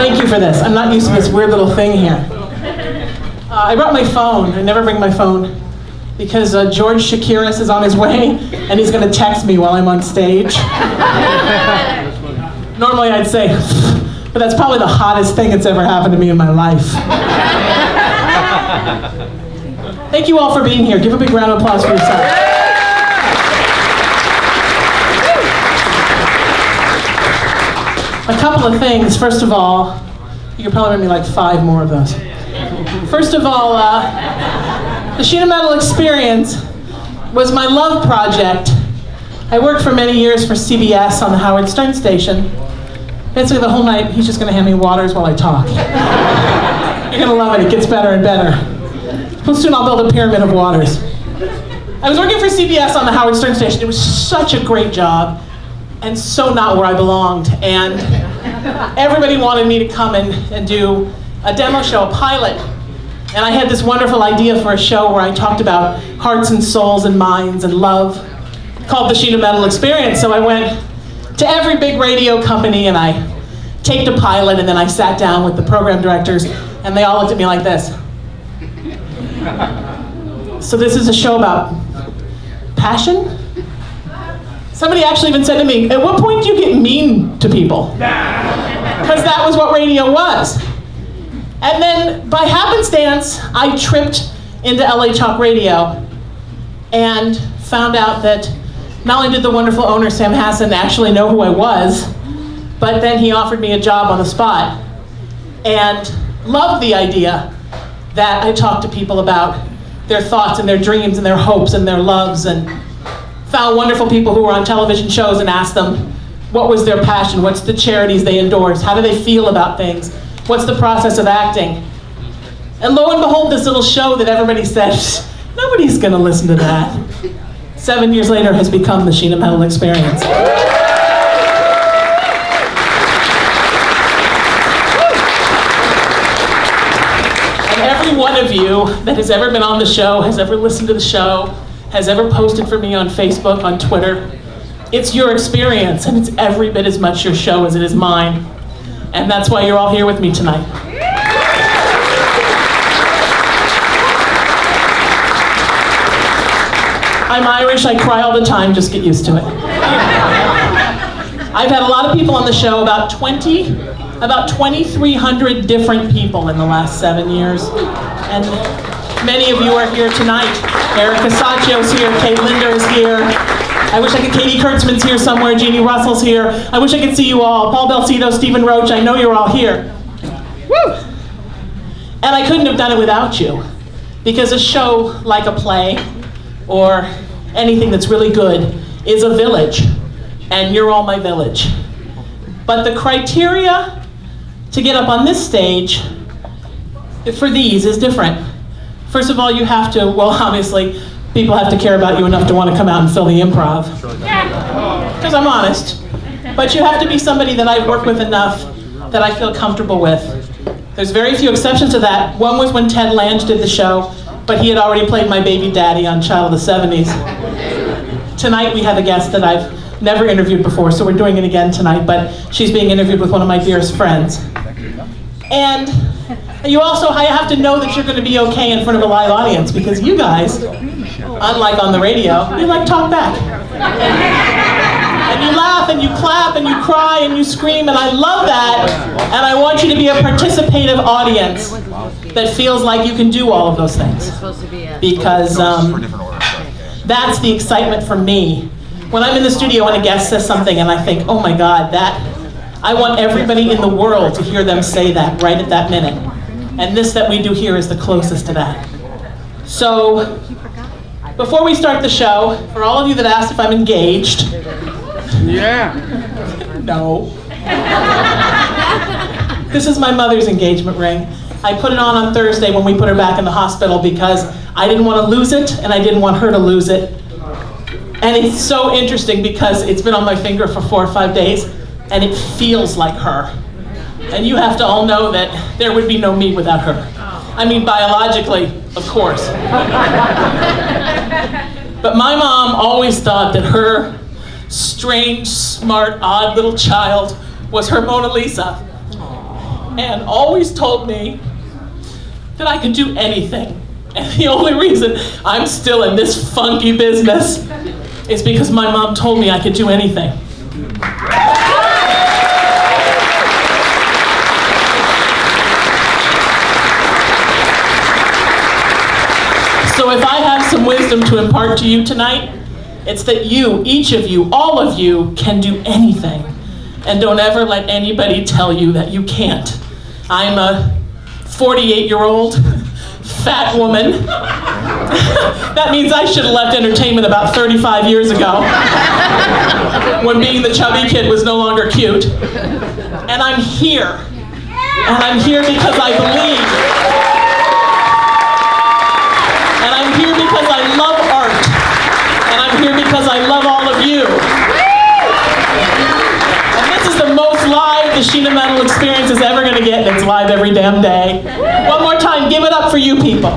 Thank you for this. I'm not used to this weird little thing here. I brought my phone. I never bring my phone because George Shakiris is on his way and he's going to text me while I'm on stage. Normally I'd say, but that's probably the hottest thing that's ever happened to me in my life. Thank you all for being here. Give a big round of applause for yourself. A couple of things. First of all, you could probably make me like 5 more of those. First of all, the Sheena Metal Experience was my love project. I worked for many years for CBS on the Howard Stern station. Basically the whole night, he's just gonna hand me waters while I talk. You're gonna love it, it gets better and better. Pretty soon I'll build a pyramid of waters. I was working for CBS on the Howard Stern station. It was such a great job and so not where I belonged. And everybody wanted me to come and do a demo show, a pilot. And I had this wonderful idea for a show where I talked about hearts and souls and minds and love, called the Sheena Metal Experience. So I went to every big radio company and I taped a pilot, and then I sat down with the program directors and they all looked at me like this. So this is a show about passion? Somebody actually even said to me, at what point do you get mean to people? Because that was what radio was. And then by happenstance, I tripped into LA Talk Radio and found out that not only did the wonderful owner, Sam Hassan, actually know who I was, but then he offered me a job on the spot and loved the idea that I talked to people about their thoughts and their dreams and their hopes and their loves, and found wonderful people who were on television shows and asked them what was their passion, what's the charities they endorse, how do they feel about things, what's the process of acting. And lo and behold, this little show that everybody says, nobody's gonna listen to that, 7 years later has become the Sheena Metal Experience. And every one of you that has ever been on the show, has ever listened to the show, has ever posted for me on Facebook, on Twitter, it's your experience, and it's every bit as much your show as it is mine. And that's why you're all here with me tonight. I'm Irish, I cry all the time, just get used to it. I've had a lot of people on the show, about 2,300 different people in the last 7 years. And many of you are here tonight. Erica Sacchio's here, Kate Linder is here. I wish I could, Katie Kurtzman's here somewhere, Jeannie Russell's here. I wish I could see you all. Paul Belcito, Stephen Roach, I know you're all here. Woo! And I couldn't have done it without you. Because a show like a play, or anything that's really good, is a village. And you're all my village. But the criteria to get up on this stage for these is different. First of all, you have to, well, obviously, people have to care about you enough to want to come out and fill the Improv. Because I'm honest. But you have to be somebody that I've worked with enough that I feel comfortable with. There's very few exceptions to that. One was when Ted Lange did the show, but he had already played my baby daddy on Child of the 70s. Tonight we have a guest that I've never interviewed before, so we're doing it again tonight, but she's being interviewed with one of my dearest friends. And you also have to know that you're going to be okay in front of a live audience, because you guys, unlike on the radio, you like talk back. And you laugh and you clap and you cry and you scream, and I love that. And I want you to be a participative audience that feels like you can do all of those things. Because that's the excitement for me. When I'm in the studio and a guest says something and I think, oh my God, I want everybody in the world to hear them say that right at that minute. And this that we do here is the closest to that. So, before we start the show, for all of you that asked if I'm engaged. Yeah. No. This is my mother's engagement ring. I put it on Thursday when we put her back in the hospital because I didn't want to lose it and I didn't want her to lose it. And it's so interesting because it's been on my finger for 4 or 5 days and it feels like her. And you have to all know that there would be no me without her. I mean, biologically, of course. But my mom always thought that her strange, smart, odd little child was her Mona Lisa. and always told me that I could do anything. And the only reason I'm still in this funky business is because my mom told me I could do anything. So if I have some wisdom to impart to you tonight, it's that you, each of you, all of you, can do anything. And don't ever let anybody tell you that you can't. I'm a 48-year-old fat woman. That means I should have left entertainment about 35 years ago, when being the chubby kid was no longer cute. And I'm here. And I'm here because I believe. And I'm here because I love art. And I'm here because I love all of you. And this is the most live the Sheena Metal experience is ever going to get, and it's live every damn day. One more time, give it up for you people.